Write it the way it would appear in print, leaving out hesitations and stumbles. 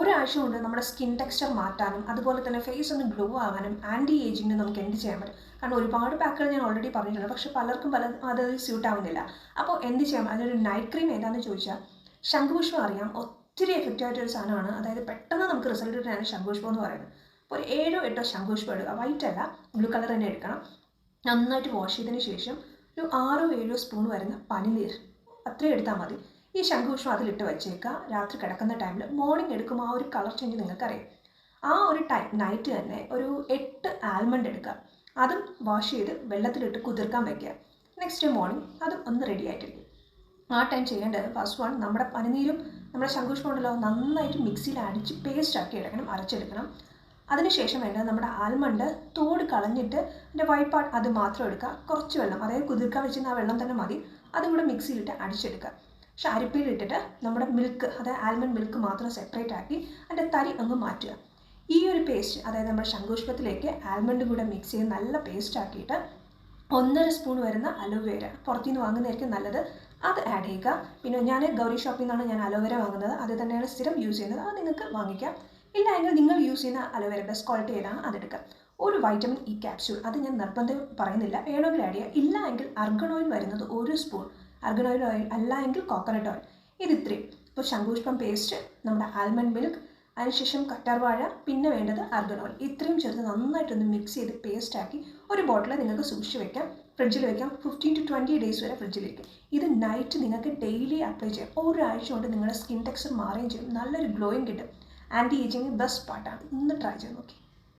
ഒരാഴ്ച കൊണ്ട് നമ്മുടെ സ്കിൻ ടെക്സ്ചർ മാറ്റാനും അതുപോലെ തന്നെ ഫേസ് ഒന്ന് ഗ്ലോ ആകാനും ആൻറ്റി ഏജിങ്ങിന് നമുക്ക് എന്ത് ചെയ്യാൻ പറ്റും? കാരണം ഒരുപാട് പാക്കുകൾ ഞാൻ ഓൾറെഡി പറഞ്ഞിട്ടുണ്ട്, പക്ഷേ പലർക്കും അത് സ്യൂട്ട് ആവുന്നില്ല. അപ്പോൾ എന്ത് ചെയ്യാം? അതിനൊരു നൈറ്റ് ക്രീം ഏതാണെന്ന് ചോദിച്ചാൽ ശംഖുപുഷ്പം അറിയാം, ഒത്തിരി എഫക്റ്റീവ് ആയിട്ടൊരു സാധനമാണ്. അതായത് പെട്ടെന്ന് നമുക്ക് റിസൾട്ട് കിട്ടാനാണ് ശംഖുപുഷ്പം എന്ന് പറയുന്നത്. അപ്പോൾ ഒരു 7 8 ശംഖുപുഷ്പം എടുക്കുക, വൈറ്റ് അല്ല ബ്ലൂ കളർ തന്നെ എടുക്കണം. നന്നായിട്ട് വാഷ് ചെയ്തതിന് ശേഷം ഒരു 6 7 സ്പൂൺ വരുന്ന പനിനീർ അത്രയും എടുത്താൽ മതി. ഈ ശംഖുപുഷ്പം അതിലിട്ട് വെച്ചേക്കുക. രാത്രി കിടക്കുന്ന ടൈമിൽ മോർണിംഗ് എടുക്കുമ്പോൾ ആ ഒരു കളർ ചേഞ്ച് നിങ്ങൾക്കറിയാം. ആ ഒരു നൈറ്റ് തന്നെ ഒരു 8 ആൽമണ്ട് എടുക്കുക, അതും വാഷ് ചെയ്ത് വെള്ളത്തിലിട്ട് കുതിർക്കാൻ വയ്ക്കുക. നെക്സ്റ്റ് മോർണിംഗ് അതും ഒന്ന് റെഡി ആയിട്ടിരിക്കും. ആ ടൈം ചെയ്യേണ്ടത് ഫസ്റ്റ് വൺ, നമ്മുടെ പനിനീരും നമ്മുടെ ശംഖുപുഷ്പം ഉണ്ടല്ലോ നന്നായിട്ട് മിക്സിയിൽ അടിച്ച് പേസ്റ്റ് ആക്കി എടുക്കണം, അരച്ചെടുക്കണം. അതിനുശേഷം വേണ്ടത് നമ്മുടെ ആൽമണ്ട് തോട് കളഞ്ഞിട്ട് അതിൻ്റെ വൈറ്റ് പാർട്ട് അത് മാത്രം എടുക്കുക. കുറച്ച് വെള്ളം, അതായത് കുതിർക്കാൻ വെച്ചിരുന്ന ആ വെള്ളം തന്നെ മതി, അതും കൂടെ മിക്സിയിലിട്ട് അടിച്ചെടുക്കുക. പക്ഷെ അരിപ്പയിലിട്ടിട്ട് നമ്മുടെ മിൽക്ക്, അതായത് ആൽമണ്ട് മിൽക്ക് മാത്രം സെപ്പറേറ്റ് ആക്കി അതിൻ്റെ തരി അങ്ങ് മാറ്റുക. ഈ ഒരു പേസ്റ്റ്, അതായത് നമ്മുടെ ശംഖുപുഷ്പത്തിലേക്ക് ആൽമണ്ട് കൂടെ മിക്സ് ചെയ്ത് നല്ല പേസ്റ്റ് ആക്കിയിട്ട് 1.5 സ്പൂൺ വരുന്ന അലോവേര പുറത്തുനിന്ന് വാങ്ങുന്നതായിരിക്കും നല്ലത്, അത് ആഡ് ചെയ്യുക. പിന്നെ ഞാൻ ഗൗരി ഷോപ്പിൽ നിന്നാണ് ഞാൻ അലോവേര വാങ്ങുന്നത്, അത് തന്നെയാണ് സ്ഥിരം യൂസ് ചെയ്യുന്നത്, അത് നിങ്ങൾക്ക് വാങ്ങിക്കാം. ഇല്ല എങ്കിൽ നിങ്ങൾ യൂസ് ചെയ്യുന്ന അലോവേര ബെസ്റ്റ് ക്വാളിറ്റി ഏതാണ് അതെടുക്കുക. ഒരു വൈറ്റമിൻ ഇ ക്യാപ്സ്യൂൾ, അത് ഞാൻ നിർബന്ധം പറയുന്നില്ല, വേണമെങ്കിൽ ആഡ് ചെയ്യുക. ഇല്ല എങ്കിൽ അർഗൺ ഓയിൽ വരുന്നത് 1 സ്പൂൺ, അർഗൺ ഓയിൽ അല്ല എങ്കിൽ കോക്കനട്ട് ഓയിൽ, ഇത് ഇത്രയും. ഇപ്പോൾ ശംഖുപുഷ്പം പേസ്റ്റ്, നമ്മുടെ ആൽമണ്ട് മിൽക്ക്, അതിനുശേഷം കറ്റാർവാഴ, പിന്നെ വേണ്ടത് അർഗൺ ഓയിൽ, ഇത്രയും ചേർത്ത് നന്നായിട്ടൊന്ന് മിക്സ് ചെയ്ത് പേസ്റ്റാക്കി ഒരു ബോട്ടിൽ നിങ്ങൾക്ക് സൂക്ഷിച്ച് വെക്കാം, ഫ്രിഡ്ജിൽ വെക്കാം. 15 to 20 ഡേയ്സ് വരെ ഫ്രിഡ്ജിൽ വയ്ക്കാം. ഇത് നൈറ്റ് നിങ്ങൾക്ക് ഡെയിലി അപ്ലൈ ചെയ്യാം. ഒരാഴ്ച കൊണ്ട് നിങ്ങളുടെ സ്കിൻ ടെക്സ്ചർ മാറുകയും ചെയ്യും, നല്ലൊരു ഗ്ലോയും കിട്ടും. ആൻറ്റി ഏജിങ് ബെസ്റ്റ് പാർട്ടാണ്, ഒന്ന് ട്രൈ ചെയ്ത് നോക്കി.